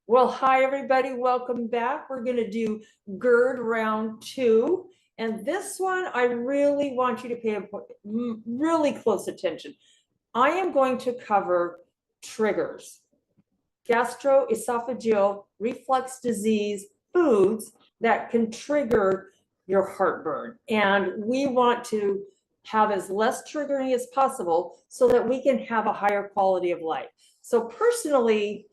Well, hi, everybody. Welcome back. We're going to do GERD round 2. And this one, I really want you to pay really close attention. I am going to cover triggers, gastroesophageal reflux disease foods that can trigger your heartburn. And we want to have as less triggering as possible so that we can have a higher quality of life. So personally,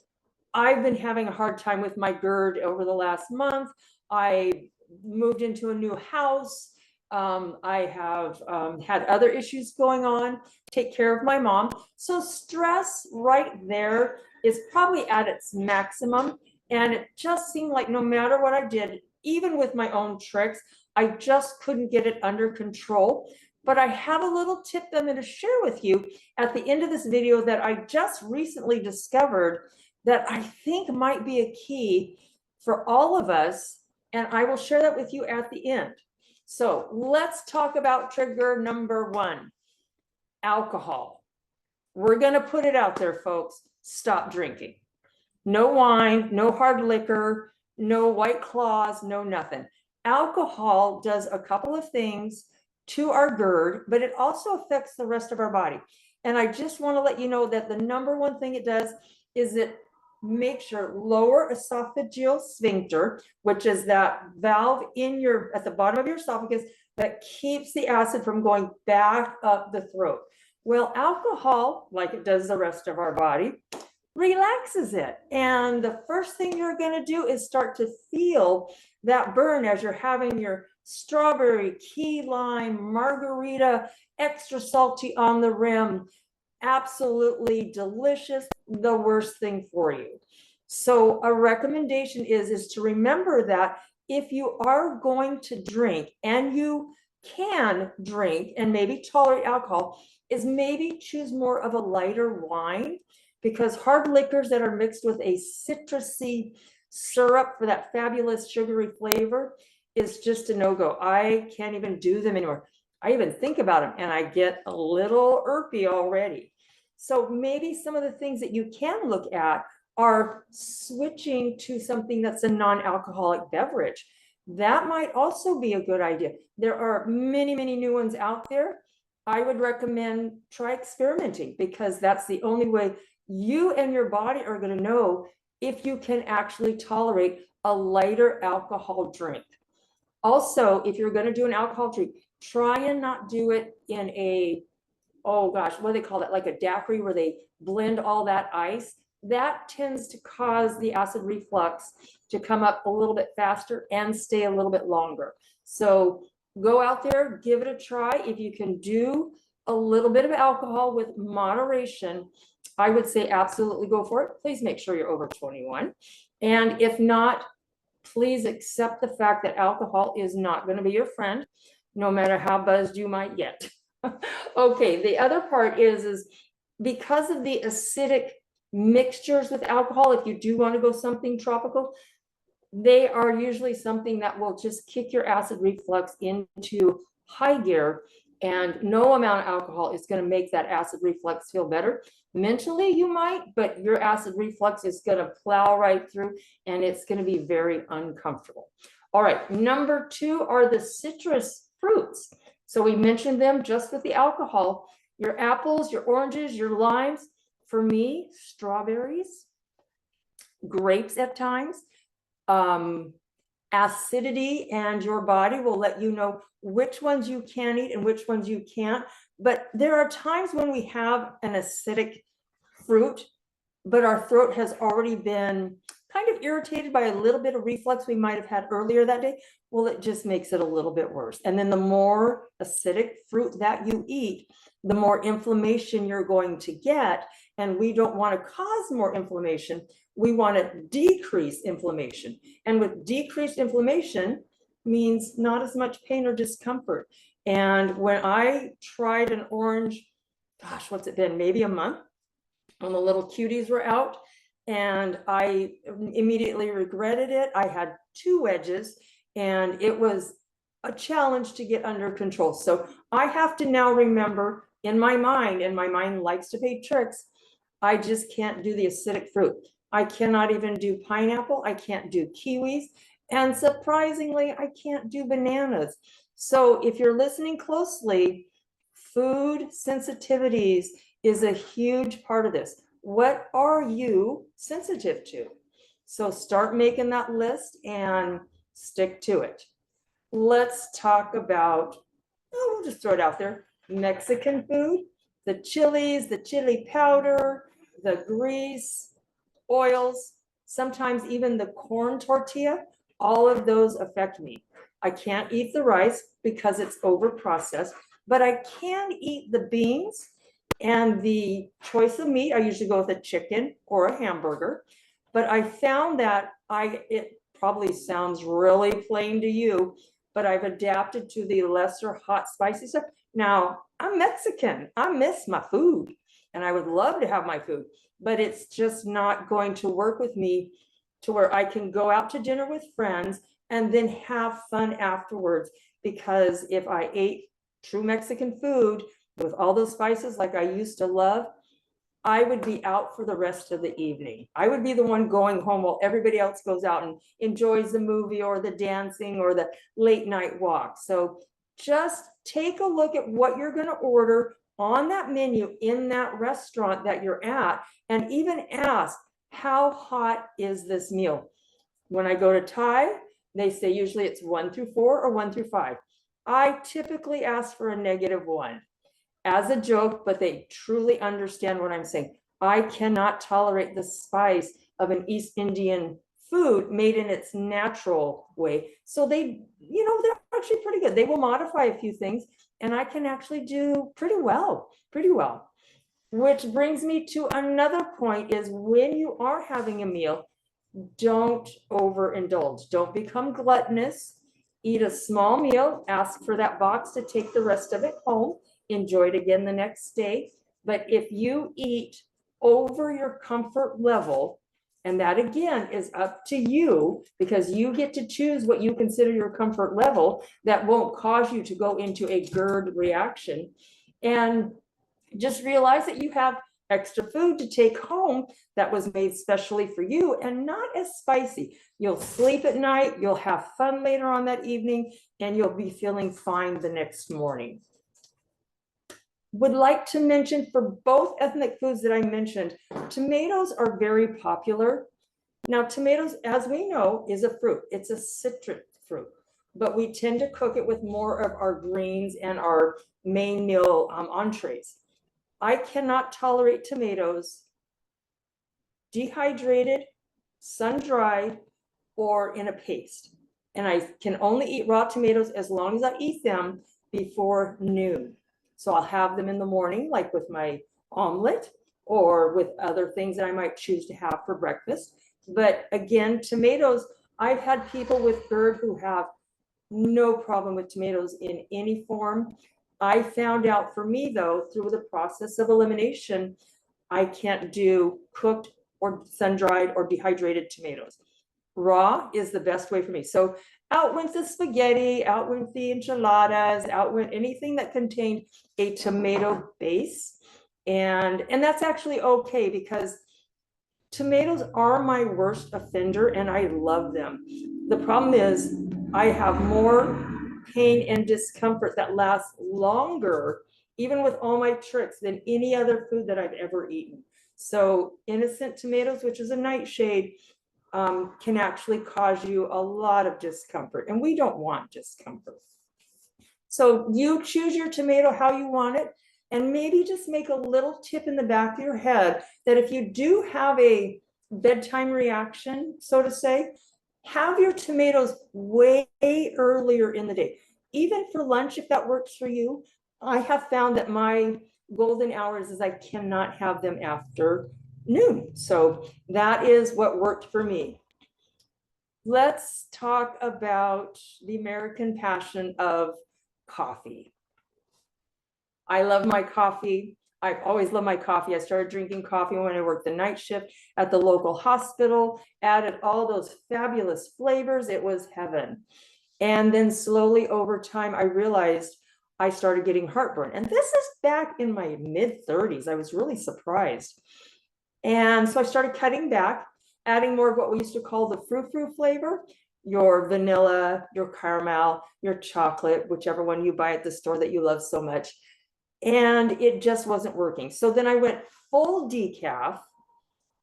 I've been having a hard time with my GERD over the last month. I moved into a new house. I have had other issues going on, take care of my mom. So stress right there is probably at its maximum. And it just seemed like no matter what I did, even with my own tricks, I just couldn't get it under control. But I have a little tip that I'm going to share with you at the end of this video that I just recently discovered that I think might be a key for all of us. And I will share that with you at the end. So let's talk about trigger number 1, alcohol. We're going to put it out there, folks. Stop drinking. No wine, no hard liquor, no White Claws, no nothing. Alcohol does a couple of things to our GERD, but it also affects the rest of our body. And I just want to let you know that the number one thing it does is it makes your lower esophageal sphincter, which is that valve at the bottom of your esophagus that keeps the acid from going back up the throat. Well, alcohol, like it does the rest of our body, relaxes it. And the first thing you're going to do is start to feel that burn as you're having your strawberry, key lime, margarita, extra salty on the rim. Absolutely delicious, the worst thing for you. So a recommendation is to remember that if you are going to drink, and you can drink and maybe tolerate alcohol, is maybe choose more of a lighter wine, because hard liquors that are mixed with a citrusy syrup for that fabulous sugary flavor is just a no-go. I can't even do them anymore. I even think about them and I get a little irpy already. So maybe some of the things that you can look at are switching to something that's a non-alcoholic beverage. That might also be a good idea. There are many, many new ones out there. I would recommend try experimenting, because that's the only way you and your body are going to know if you can actually tolerate a lighter alcohol drink. Also, if you're going to do an alcohol drink, try and not do it in a, oh gosh, what do they call that? Like a daiquiri, where they blend all that ice. That tends to cause the acid reflux to come up a little bit faster and stay a little bit longer. So go out there, give it a try. If you can do a little bit of alcohol with moderation, I would say absolutely go for it. Please make sure you're over 21. And if not, please accept the fact that alcohol is not going to be your friend, no matter how buzzed you might get. Okay, the other part is because of the acidic mixtures with alcohol, if you do want to go something tropical, they are usually something that will just kick your acid reflux into high gear, and no amount of alcohol is going to make that acid reflux feel better. Mentally, you might, but your acid reflux is going to plow right through, and it's going to be very uncomfortable. All right, number 2 are the citrus fruits. So we mentioned them just with the alcohol. Your apples, your oranges, your limes. For me, strawberries, grapes at times. Acidity, and your body will let you know which ones you can eat and which ones you can't. But there are times when we have an acidic fruit, but our throat has already been kind of irritated by a little bit of reflux we might have had earlier that day. Well, it just makes it a little bit worse. And then the more acidic fruit that you eat, the more inflammation you're going to get. And we don't want to cause more inflammation. We want to decrease inflammation. And with decreased inflammation means not as much pain or discomfort. And when I tried an orange, gosh, what's it been? Maybe a month, when the little cuties were out, and I immediately regretted it. I had 2 wedges, and it was a challenge to get under control. So I have to now remember in my mind, and my mind likes to play tricks, I just can't do the acidic fruit. I cannot even do pineapple. I can't do kiwis. And surprisingly, I can't do bananas. So if you're listening closely, food sensitivities is a huge part of this. What are you sensitive to? So start making that list and stick to it. Let's talk about, oh, we'll just throw it out there, Mexican food, the chilies, the chili powder, the grease, oils, sometimes even the corn tortilla, all of those affect me. I can't eat the rice because it's over processed, but I can eat the beans and the choice of meat. I usually go with a chicken or a hamburger, but I found that it probably sounds really plain to you, but I've adapted to the lesser hot spicy stuff. Now, I'm Mexican. I miss my food and I would love to have my food, but it's just not going to work with me to where I can go out to dinner with friends and then have fun afterwards. Because if I ate true Mexican food with all those spices like I used to love, I would be out for the rest of the evening. I would be the one going home while everybody else goes out and enjoys the movie or the dancing or the late night walk. So just take a look at what you're going to order on that menu in that restaurant that you're at, and even ask, how hot is this meal? When I go to Thai, they say usually it's 1 through 4 or 1 through 5. I typically ask for a -1 as a joke, but they truly understand what I'm saying. I cannot tolerate the spice of an East Indian food made in its natural way. So they, they're actually pretty good. They will modify a few things, and I can actually do pretty well. Which brings me to another point, is when you are having a meal, don't overindulge. Don't become gluttonous. Eat a small meal, ask for that box to take the rest of it home, enjoy it again the next day. But if you eat over your comfort level, and that again is up to you, because you get to choose what you consider your comfort level, that won't cause you to go into a GERD reaction. And just realize that you have extra food to take home that was made specially for you and not as spicy. You'll sleep at night, you'll have fun later on that evening, and you'll be feeling fine the next morning. Would like to mention, for both ethnic foods that I mentioned, tomatoes are very popular. Now, tomatoes, as we know, is a fruit. It's a citrus fruit, but we tend to cook it with more of our greens and our main meal entrees. I cannot tolerate tomatoes dehydrated, sun-dried, or in a paste. And I can only eat raw tomatoes as long as I eat them before noon. So I'll have them in the morning, like with my omelet or with other things that I might choose to have for breakfast. But again, tomatoes, I've had people with GERD who have no problem with tomatoes in any form. I found out, for me though, through the process of elimination, I can't do cooked or sun-dried or dehydrated tomatoes. Raw is the best way for me. So out went the spaghetti, out went the enchiladas, out went anything that contained a tomato base. And that's actually okay, because tomatoes are my worst offender and I love them. The problem is I have more pain and discomfort that lasts longer, even with all my tricks, than any other food that I've ever eaten. So innocent tomatoes, which is a nightshade, can actually cause you a lot of discomfort, and we don't want discomfort. So you choose your tomato how you want it, and maybe just make a little tip in the back of your head that if you do have a bedtime reaction, so to say, have your tomatoes way earlier in the day. Even for lunch, if that works for you. I have found that my golden hours is I cannot have them after noon. So that is what worked for me. Let's talk about the American passion of coffee. I love my coffee. I've always loved my coffee. I started drinking coffee when I worked the night shift at the local hospital, added all those fabulous flavors. It was heaven. And then slowly over time, I realized I started getting heartburn. And this is back in my mid-30s. I was really surprised. And so I started cutting back. adding more of what we used to call the frou-frou flavor, your vanilla, your caramel, your chocolate, whichever one you buy at the store that you love so much. And it just wasn't working. So then I went full decaf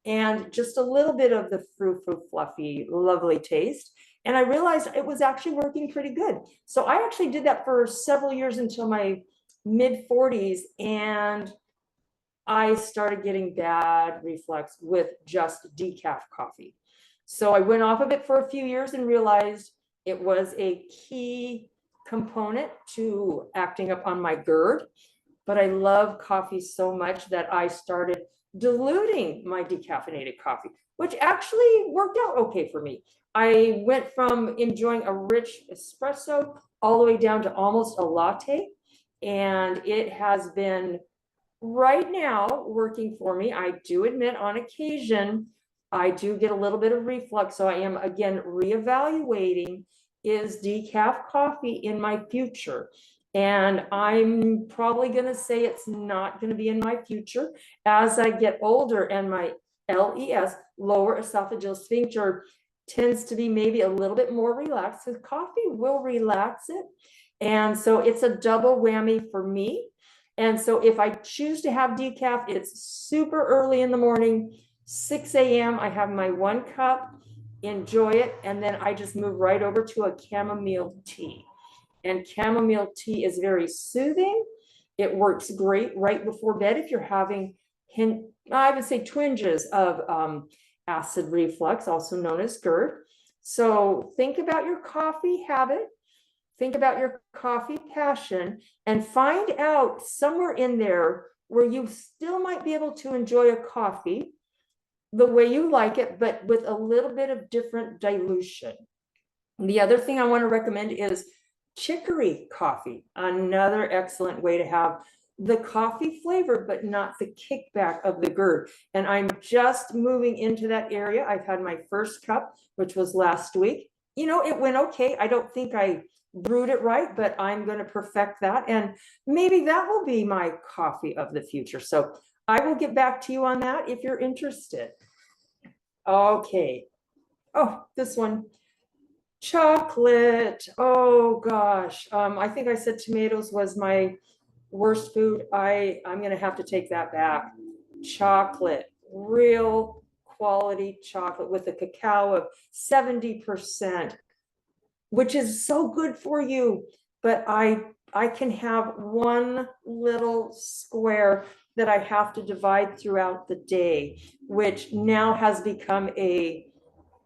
and just a little bit of the frou-frou fluffy, lovely taste. And I realized it was actually working pretty good. So I actually did that for several years until my mid 40s. And I started getting bad reflux with just decaf coffee. So I went off of it for a few years and realized it was a key component to acting up on my GERD. But I love coffee so much that I started diluting my decaffeinated coffee, which actually worked out okay for me. I went from enjoying a rich espresso all the way down to almost a latte. And it has been right now working for me. I do admit on occasion, I do get a little bit of reflux. So I am again reevaluating, is decaf coffee in my future? And I'm probably going to say it's not going to be in my future as I get older and my LES, lower esophageal sphincter, tends to be maybe a little bit more relaxed, because coffee will relax it. And so it's a double whammy for me. And so if I choose to have decaf, it's super early in the morning, 6 a.m. I have my 1 cup, enjoy it, and then I just move right over to a chamomile tea. And chamomile tea is very soothing. It works great right before bed if you're having, I would say, twinges of acid reflux, also known as GERD. So think about your coffee habit. Think about your coffee passion and find out somewhere in there where you still might be able to enjoy a coffee the way you like it, but with a little bit of different dilution. The other thing I want to recommend is chicory coffee, another excellent way to have the coffee flavor, but not the kickback of the GERD. And I'm just moving into that area. I've had my first cup, which was last week. You know, it went okay. I don't think I brewed it right, but I'm going to perfect that. And maybe that will be my coffee of the future. So I will get back to you on that if you're interested. Okay. Oh, this one. Chocolate. Oh gosh. I think I said tomatoes was my worst food. I'm going to have to take that back. Chocolate, real quality chocolate with a cacao of 70%, which is so good for you. But I can have one little square that I have to divide throughout the day, which now has become a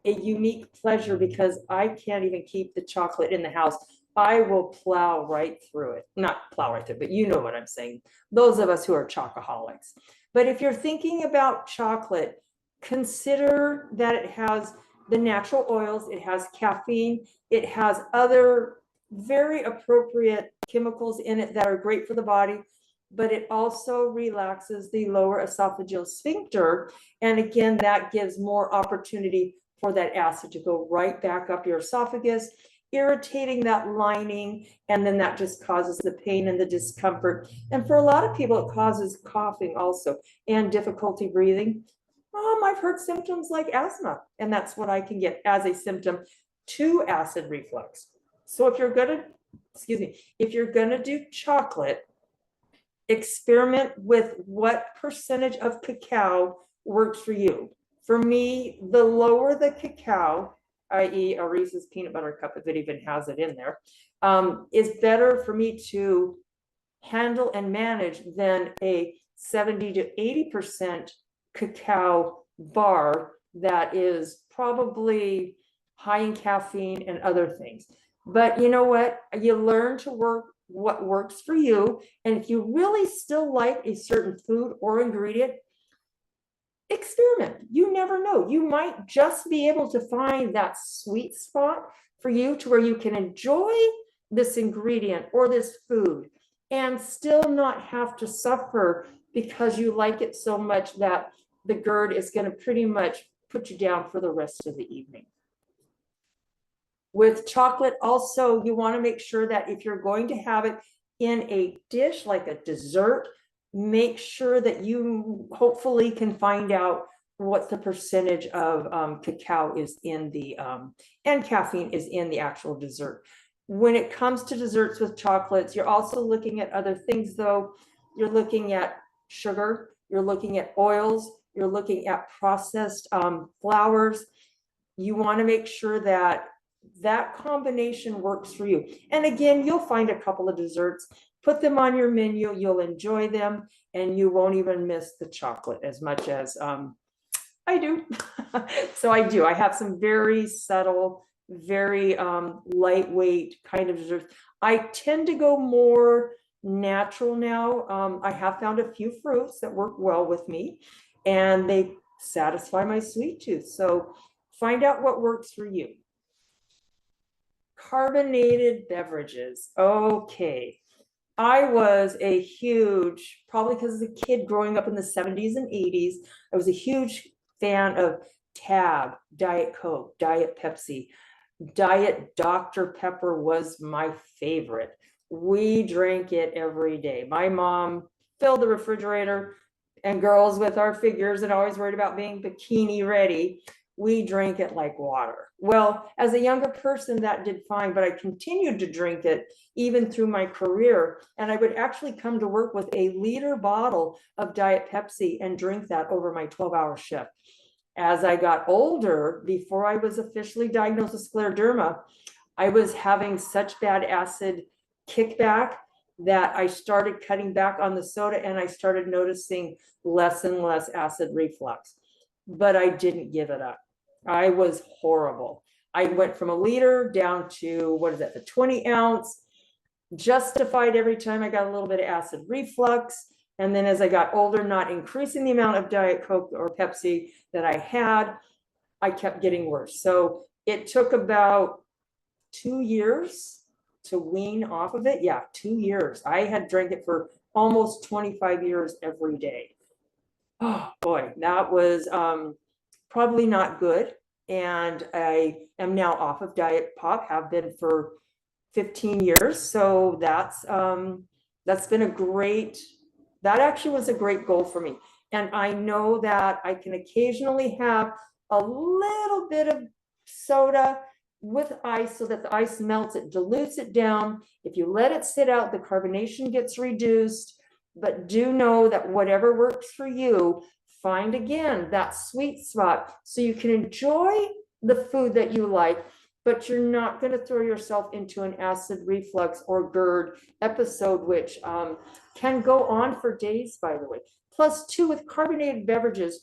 unique pleasure because I can't even keep the chocolate in the house. I will plow right through it. Not plow right through, but you know what I'm saying. Those of us who are chocoholics. But if you're thinking about chocolate, consider that it has the natural oils, it has caffeine, it has other very appropriate chemicals in it that are great for the body, but it also relaxes the lower esophageal sphincter. And again, that gives more opportunity for that acid to go right back up your esophagus, irritating that lining, and then that just causes the pain and the discomfort. And for a lot of people, it causes coughing also and difficulty breathing. I've heard symptoms like asthma, and that's what I can get as a symptom to acid reflux. So if you're gonna, if you're gonna do chocolate, experiment with what percentage of cacao works for you. For me, the lower the cacao, i.e. a Reese's peanut butter cup, if it even has it in there, is better for me to handle and manage than a 70 to 80% cacao bar that is probably high in caffeine and other things. But you know what? You learn to work what works for you. And if you really still like a certain food or ingredient, experiment. You never know. You might just be able to find that sweet spot for you to where you can enjoy this ingredient or this food and still not have to suffer because you like it so much that the GERD is going to pretty much put you down for the rest of the evening. With chocolate also, you want to make sure that if you're going to have it in a dish like a dessert, make sure that you hopefully can find out what the percentage of cacao is in the, and caffeine is in the actual dessert. When it comes to desserts with chocolates, you're also looking at other things though. You're looking at sugar, you're looking at oils, you're looking at processed flours. You want to make sure that that combination works for you. And again, you'll find a couple of desserts, put them on your menu, you'll enjoy them, and you won't even miss the chocolate as much as I do. So I do. I have some very subtle, very lightweight kind of desserts. I tend to go more natural now. I have found a few fruits that work well with me, and they satisfy my sweet tooth. So find out what works for you. Carbonated beverages. Okay. I was a huge, probably because as a kid growing up in the 70s and 80s, I was a huge fan of Tab, Diet Coke, Diet Pepsi. Diet Dr. Pepper was my favorite. We drank it every day. My mom filled the refrigerator, and girls with our figures and always worried about being bikini ready, we drank it like water. Well, as a younger person, that did fine, but I continued to drink it even through my career. And I would actually come to work with a liter bottle of Diet Pepsi and drink that over my 12-hour shift. As I got older, before I was officially diagnosed with scleroderma, I was having such bad acid kickback that I started cutting back on the soda, and I started noticing less and less acid reflux. But I didn't give it up. I was horrible. I went from a liter down to, what is that, the 20 ounce, justified every time I got a little bit of acid reflux. And then as I got older, not increasing the amount of Diet Coke or Pepsi that I had, I kept getting worse. So it took about 2 years to wean off of it. Yeah, 2 years. I had drank it for almost 25 years every day. Oh boy, that was probably not good. And I am now off of Diet Pop, have been for 15 years. So that's been a great, that actually was a great goal for me. And I know that I can occasionally have a little bit of soda with ice so that the ice melts, it dilutes it down. If you let it sit out, the carbonation gets reduced. But do know that whatever works for you, find again that sweet spot so you can enjoy the food that you like, but you're not going to throw yourself into an acid reflux or GERD episode, which can go on for days, by the way. Plus, too, with carbonated beverages,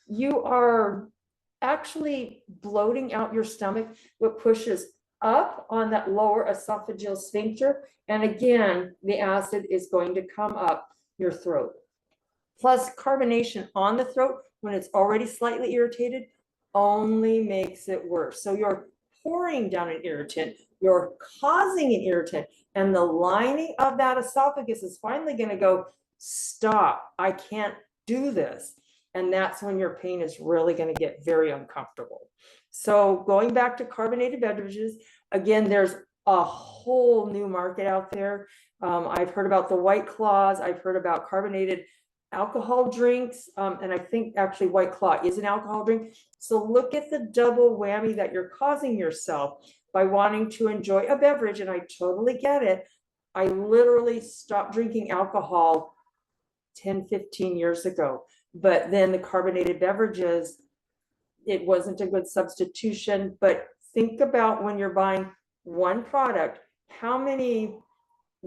you are actually bloating out your stomach, what pushes up on that lower esophageal sphincter. And again, the acid is going to come up your throat. Plus, carbonation on the throat, when it's already slightly irritated, only makes it worse. So you're pouring down an irritant, you're causing an irritant, and the lining of that esophagus is finally going to go, stop, I can't do this. And that's when your pain is really going to get very uncomfortable. So going back to carbonated beverages, again, there's a whole new market out there. I've heard about the White Claws. I've heard about carbonated alcohol drinks. And I think actually White Claw is an alcohol drink. So look at the double whammy that you're causing yourself by wanting to enjoy a beverage. And I totally get it. I literally stopped drinking alcohol 10, 15 years ago. But then the carbonated beverages, it wasn't a good substitution. But think about when you're buying one product, how many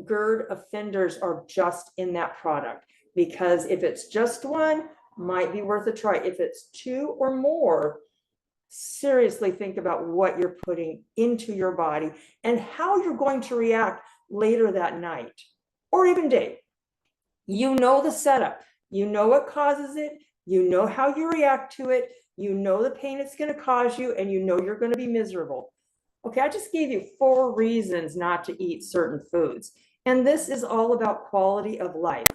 GERD offenders are just in that product? Because if it's just one, might be worth a try. If it's two or more, seriously think about what you're putting into your body and how you're going to react later that night or even day. You know the setup, you know what causes it, you know how you react to it, you know the pain it's going to cause you, and you know you're going to be miserable. Okay, I just gave you 4 reasons not to eat certain foods. And this is all about quality of life.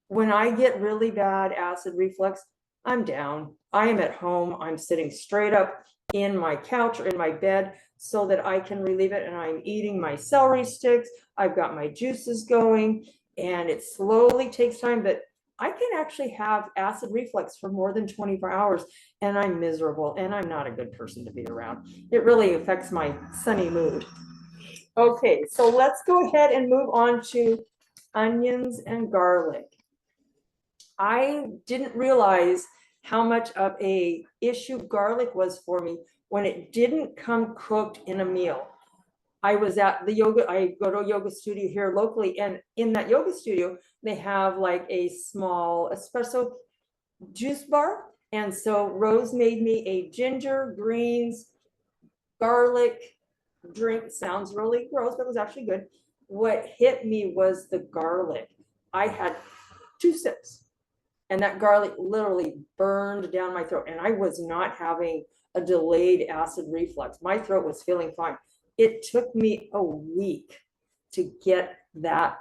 When I get really bad acid reflux, I'm down. I am at home. I'm sitting straight up in my couch or in my bed so that I can relieve it. And I'm eating my celery sticks. I've got my juices going, and it slowly takes time, but I can actually have acid reflux for more than 24 hours and I'm miserable and I'm not a good person to be around. It really affects my sunny mood. Okay, so let's go ahead and move on to onions and garlic. I didn't realize how much of a issue garlic was for me when it didn't come cooked in a meal. I was at the yoga, I go to a yoga studio here locally, and in that yoga studio, they have like a small espresso juice bar. And so Rose made me a ginger, greens, garlic drink. Sounds really gross, but it was actually good. What hit me was the garlic. I had 2 sips and that garlic literally burned down my throat. And I was not having a delayed acid reflux. My throat was feeling fine. It took me a week to get that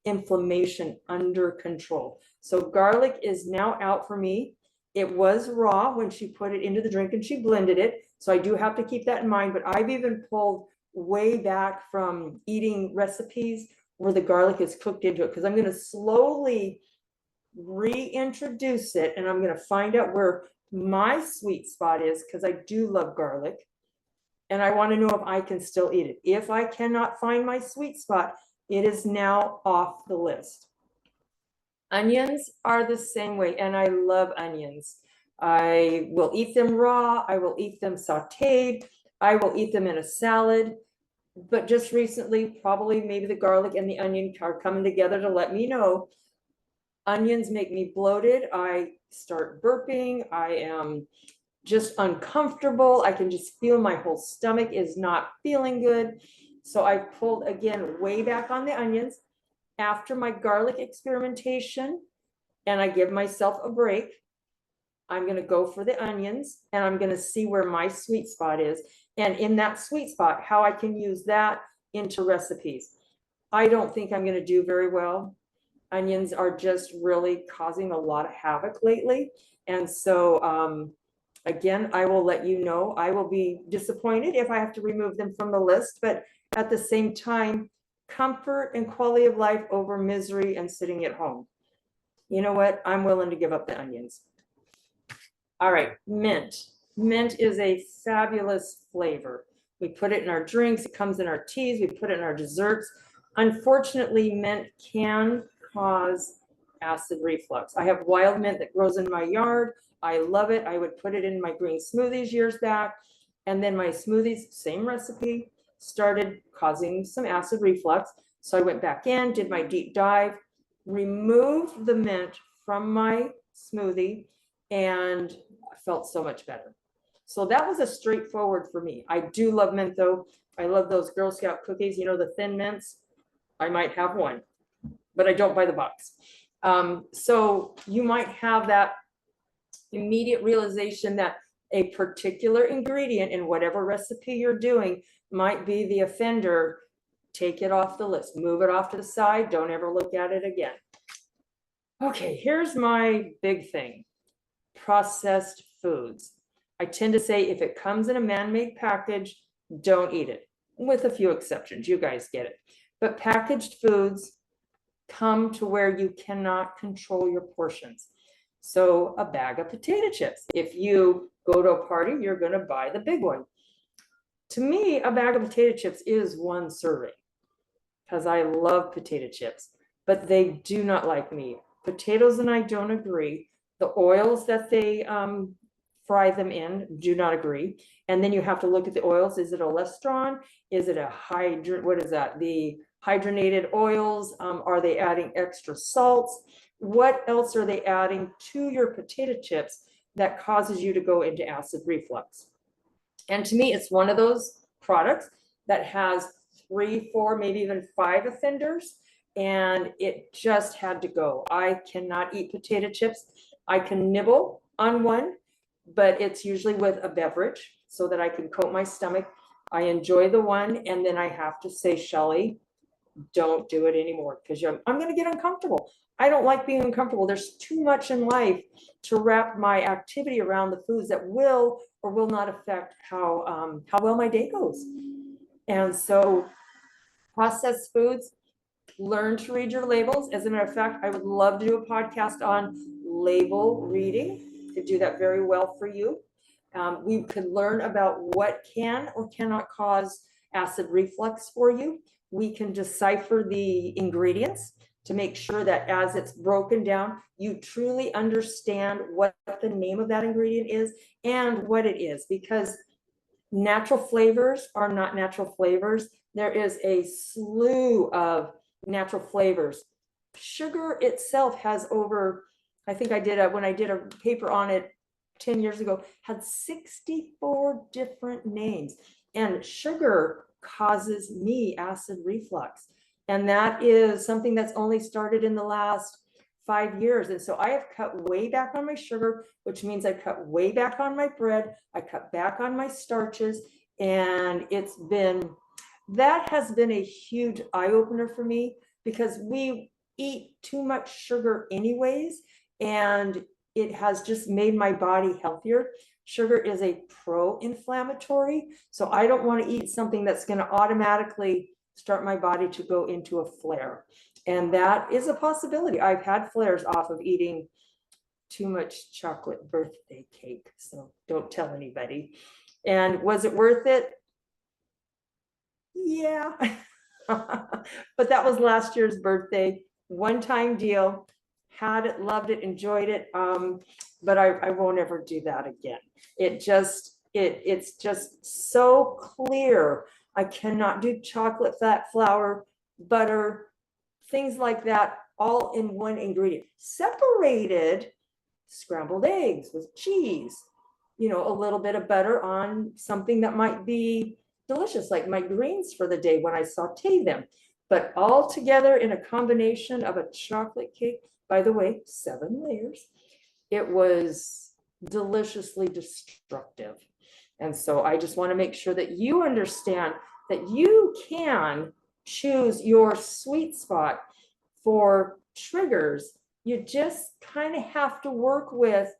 inflammation under control. So garlic is now out for me. It was raw when she put it into the drink and she blended it. So I do have to keep that in mind, but I've even pulled way back from eating recipes where the garlic is cooked into it because I'm going to slowly reintroduce it and I'm going to find out where my sweet spot is because I do love garlic and I want to know if I can still eat it. If I cannot find my sweet spot, it is now off the list. Onions are the same way, and I love onions. I will eat them raw. I will eat them sauteed. I will eat them in a salad. But just recently, probably maybe the garlic and the onion are coming together to let me know. Onions make me bloated. I start burping. I am just uncomfortable. I can just feel my whole stomach is not feeling good. So I pulled again way back on the onions after my garlic experimentation, and I give myself a break. I'm going to go for the onions and I'm going to see where my sweet spot is. And in that sweet spot, how I can use that into recipes. I don't think I'm going to do very well. Onions are just really causing a lot of havoc lately. And so, again, I will let you know. I will be disappointed if I have to remove them from the list, but at the same time, comfort and quality of life over misery and sitting at home. You know what? I'm willing to give up the onions. All right, mint. Mint is a fabulous flavor. We put it in our drinks, it comes in our teas, we put it in our desserts. Unfortunately, mint can cause acid reflux. I have wild mint that grows in my yard. I love it. I would put it in my green smoothies years back. And then my smoothies, same recipe, started causing some acid reflux. So I went back in, did my deep dive, removed the mint from my smoothie, and I felt so much better. So that was a straightforward for me. I do love mint though. I love those Girl Scout cookies, you know, the thin mints. I might have one, but I don't buy the box. So you might have that immediate realization that a particular ingredient in whatever recipe you're doing might be the offender. Take it off the list, move it off to the side. Don't ever look at it again. Okay, here's my big thing. Processed foods. I tend to say if it comes in a man-made package, don't eat it, with a few exceptions. You guys get it. But packaged foods come to where you cannot control your portions. So a bag of potato chips. If you go to a party, you're going to buy the big one. To me, a bag of potato chips is one serving because I love potato chips, but they do not like me. Potatoes and I don't agree. The oils that they fry them in do not agree. And then you have to look at the oils. Is it a Lestron? Is it a what is that? The hydrogenated oils? Are they adding extra salts? What else are they adding to your potato chips that causes you to go into acid reflux? And to me, it's one of those products that has 3, 4, maybe even 5 offenders, and it just had to go. I cannot eat potato chips. I can nibble on one, but it's usually with a beverage so that I can coat my stomach. I enjoy the one, and then I have to say, Shelley, don't do it anymore because I'm going to get uncomfortable. I don't like being uncomfortable. There's too much in life to wrap my activity around the foods that will or will not affect how well my day goes. And so processed foods, learn to read your labels. As a matter of fact, I would love to do a podcast on label reading. Could do that very well for you. We could learn about what can or cannot cause acid reflux for you. We can decipher the ingredients to make sure that as it's broken down, you truly understand what the name of that ingredient is and what it is, because natural flavors are not natural flavors. There is a slew of natural flavors. Sugar itself has over, I think when I did a paper on it 10 years ago, had 64 different names. And sugar causes me acid reflux. And that is something that's only started in the last 5 years. And so I have cut way back on my sugar, which means I cut way back on my bread. I cut back on my starches. And that has been a huge eye opener for me, because we eat too much sugar anyways. And it has just made my body healthier. Sugar is a pro-inflammatory. So I don't want to eat something that's going to automatically start my body to go into a flare. And that is a possibility. I've had flares off of eating too much chocolate birthday cake. So don't tell anybody. And was it worth it? Yeah. But that was last year's birthday. One-time deal. Had it, loved it, enjoyed it. But I won't ever do that again. It's just so clear. I cannot do chocolate, fat, flour, butter, things like that, all in one ingredient. Separated, scrambled eggs with cheese, a little bit of butter on something that might be delicious, like my greens for the day when I saute them. But all together in a combination of a chocolate cake, by the way, 7 layers, it was deliciously destructive. And so I just want to make sure that you understand that you can choose your sweet spot for triggers. You just kind of have to work with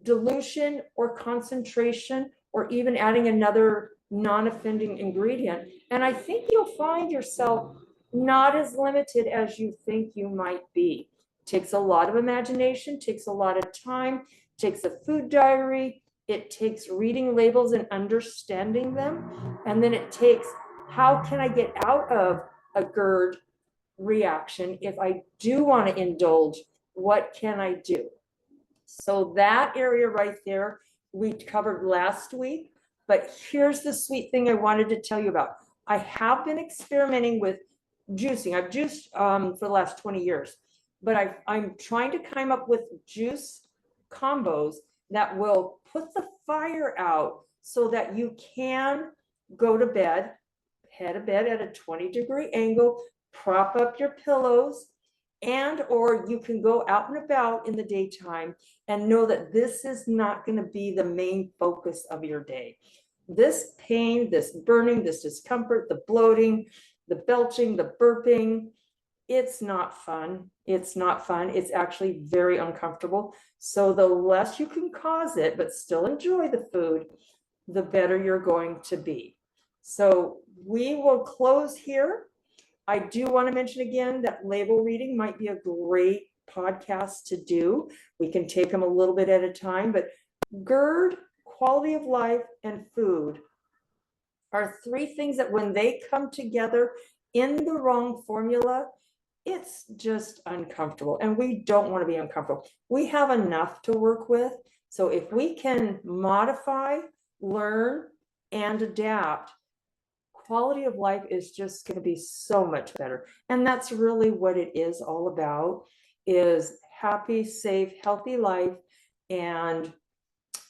dilution or concentration, or even adding another non-offending ingredient. And I think you'll find yourself not as limited as you think you might be. It takes a lot of imagination, takes a lot of time, takes a food diary, it takes reading labels and understanding them. And then it takes, how can I get out of a GERD reaction? If I do want to indulge, what can I do? So that area right there, we covered last week. But here's the sweet thing I wanted to tell you about. I have been experimenting with juicing. I've juiced for the last 20 years, but I'm trying to come up with juice combos that will put the fire out so that you can go to bed, head to bed at a 20-degree angle, prop up your pillows, and or you can go out and about in the daytime and know that this is not going to be the main focus of your day. This pain, this burning, this discomfort, the bloating, the belching, the burping, it's not fun. It's not fun. It's actually very uncomfortable. So the less you can cause it, but still enjoy the food, the better you're going to be. So we will close here. I do want to mention again that label reading might be a great podcast to do. We can take them a little bit at a time, but GERD, quality of life, and food are 3 things that when they come together in the wrong formula, it's just uncomfortable. And we don't want to be uncomfortable. We have enough to work with. So if we can modify, learn, and adapt, quality of life is just going to be so much better. And that's really what it is all about, is happy, safe, healthy life. And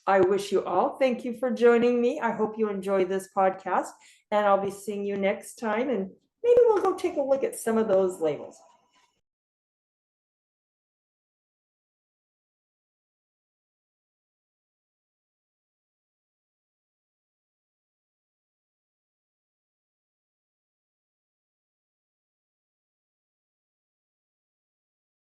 I wish you all, thank you for joining me. I hope you enjoy this podcast, and I'll be seeing you next time. And maybe we'll go take a look at some of those labels.